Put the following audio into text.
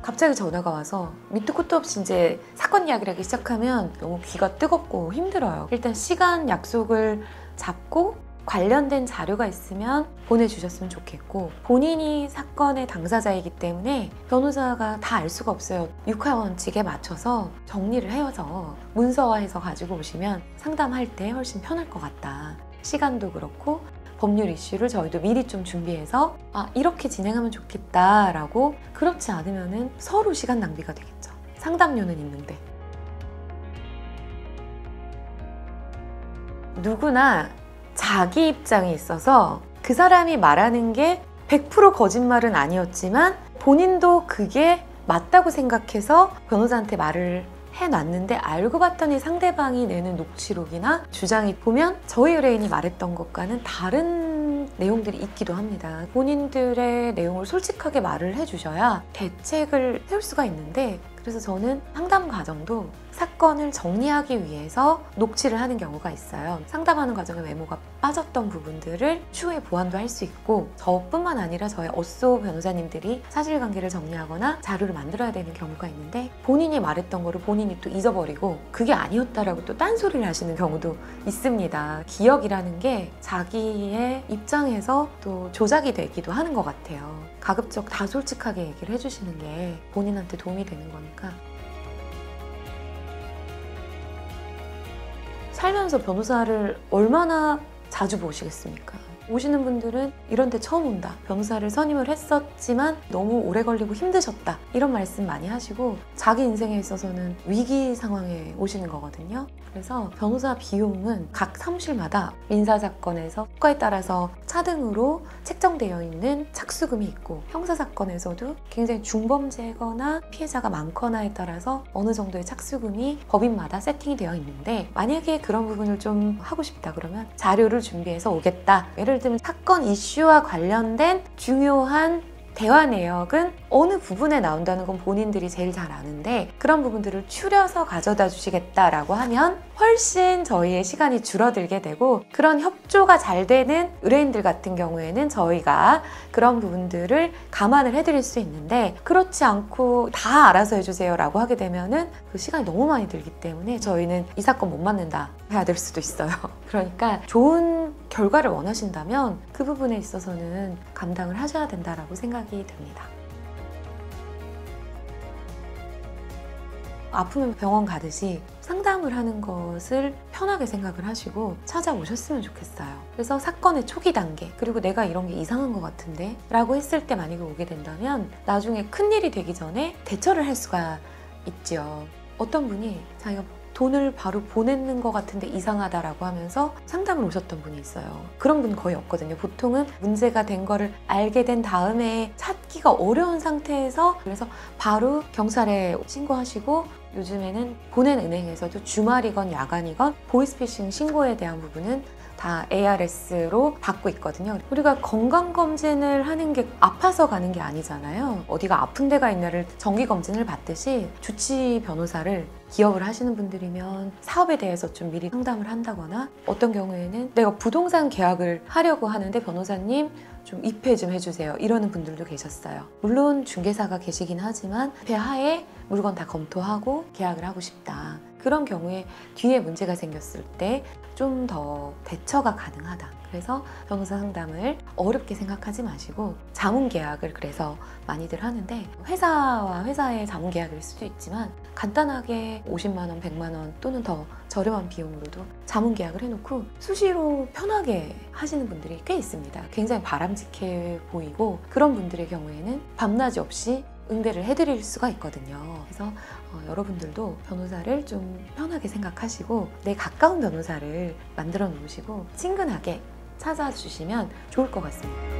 갑자기 전화가 와서 밑도 끝도 없이 이제 사건 이야기를 하기 시작하면 너무 귀가 뜨겁고 힘들어요. 일단 시간 약속을 잡고 관련된 자료가 있으면 보내주셨으면 좋겠고, 본인이 사건의 당사자이기 때문에 변호사가 다 알 수가 없어요. 육하원칙에 맞춰서 정리를 해서 문서화해서 가지고 오시면 상담할 때 훨씬 편할 것 같다. 시간도 그렇고 법률 이슈를 저희도 미리 좀 준비해서 이렇게 진행하면 좋겠다라고. 그렇지 않으면 서로 시간 낭비가 되겠죠. 상담료는 있는데. 누구나 자기 입장에 있어서 그 사람이 말하는 게 100% 거짓말은 아니었지만 본인도 그게 맞다고 생각해서 변호사한테 말을 해놨는데, 알고 봤더니 상대방이 내는 녹취록이나 주장이 보면 저희 의뢰인이 말했던 것과는 다른 내용들이 있기도 합니다. 본인들의 내용을 솔직하게 말을 해주셔야 대책을 세울 수가 있는데, 그래서 저는 상담 과정도 사건을 정리하기 위해서 녹취를 하는 경우가 있어요. 상담하는 과정에 메모가 빠졌던 부분들을 추후에 보완도 할 수 있고, 저뿐만 아니라 저의 어쏘 변호사님들이 사실관계를 정리하거나 자료를 만들어야 되는 경우가 있는데, 본인이 말했던 거를 본인이 또 잊어버리고 그게 아니었다라고 또 딴소리를 하시는 경우도 있습니다. 기억이라는 게 자기의 입장에서 또 조작이 되기도 하는 것 같아요. 가급적 다 솔직하게 얘기를 해주시는 게 본인한테 도움이 되는 거니까. 살면서 변호사를 얼마나 자주 보시겠습니까? 오시는 분들은 이런 데 처음 온다, 변호사를 선임을 했었지만 너무 오래 걸리고 힘드셨다, 이런 말씀 많이 하시고, 자기 인생에 있어서는 위기 상황에 오시는 거거든요. 그래서 변호사 비용은 각 사무실마다 민사사건에서 효과에 따라서 차등으로 책정되어 있는 착수금이 있고, 형사사건에서도 굉장히 중범죄거나 피해자가 많거나에 따라서 어느 정도의 착수금이 법인마다 세팅이 되어 있는데, 만약에 그런 부분을 좀 하고 싶다 그러면 자료를 준비해서 오겠다. 예를 들면 사건 이슈와 관련된 중요한 대화 내역은 어느 부분에 나온다는 건 본인들이 제일 잘 아는데, 그런 부분들을 추려서 가져다 주시겠다라고 하면 훨씬 저희의 시간이 줄어들게 되고, 그런 협조가 잘 되는 의뢰인들 같은 경우에는 저희가 그런 부분들을 감안을 해드릴 수 있는데, 그렇지 않고 다 알아서 해주세요 라고 하게 되면은 그 시간이 너무 많이 들기 때문에 저희는 이 사건 못 맡는다 해야 될 수도 있어요. 그러니까 좋은 결과를 원하신다면 그 부분에 있어서는 감당을 하셔야 된다라고 생각이 듭니다. 아프면 병원 가듯이 상담을 하는 것을 편하게 생각을 하시고 찾아오셨으면 좋겠어요. 그래서 사건의 초기 단계, 그리고 내가 이런 게 이상한 것 같은데 라고 했을 때 만약에 오게 된다면 나중에 큰일이 되기 전에 대처를 할 수가 있죠. 어떤 분이 자기가 돈을 바로 보내는 것 같은데 이상하다라고 하면서 상담을 오셨던 분이 있어요. 그런 분 거의 없거든요. 보통은 문제가 된 거를 알게 된 다음에 찾기가 어려운 상태에서, 그래서 바로 경찰에 신고하시고, 요즘에는 보낸 은행에서도 주말이건 야간이건 보이스피싱 신고에 대한 부분은 다 ARS로 받고 있거든요. 우리가 건강검진을 하는 게 아파서 가는 게 아니잖아요. 어디가 아픈 데가 있냐를 정기검진을 받듯이, 주치 변호사를 기업을 하시는 분들이면 사업에 대해서 좀 미리 상담을 한다거나, 어떤 경우에는 내가 부동산 계약을 하려고 하는데 변호사님 좀 입회 좀 해주세요 이러는 분들도 계셨어요. 물론 중개사가 계시긴 하지만 입회 하에 물건 다 검토하고 계약을 하고 싶다. 그런 경우에 뒤에 문제가 생겼을 때 좀 더 대처가 가능하다. 그래서 변호사 상담을 어렵게 생각하지 마시고, 자문계약을 그래서 많이들 하는데, 회사와 회사의 자문계약일 수도 있지만 간단하게 50만 원, 100만 원 또는 더 저렴한 비용으로도 자문계약을 해놓고 수시로 편하게 하시는 분들이 꽤 있습니다. 굉장히 바람직해 보이고, 그런 분들의 경우에는 밤낮이 없이 응대를 해드릴 수가 있거든요. 그래서 여러분들도 변호사를 좀 편하게 생각하시고 내 가까운 변호사를 만들어 놓으시고 친근하게 찾아주시면 좋을 것 같습니다.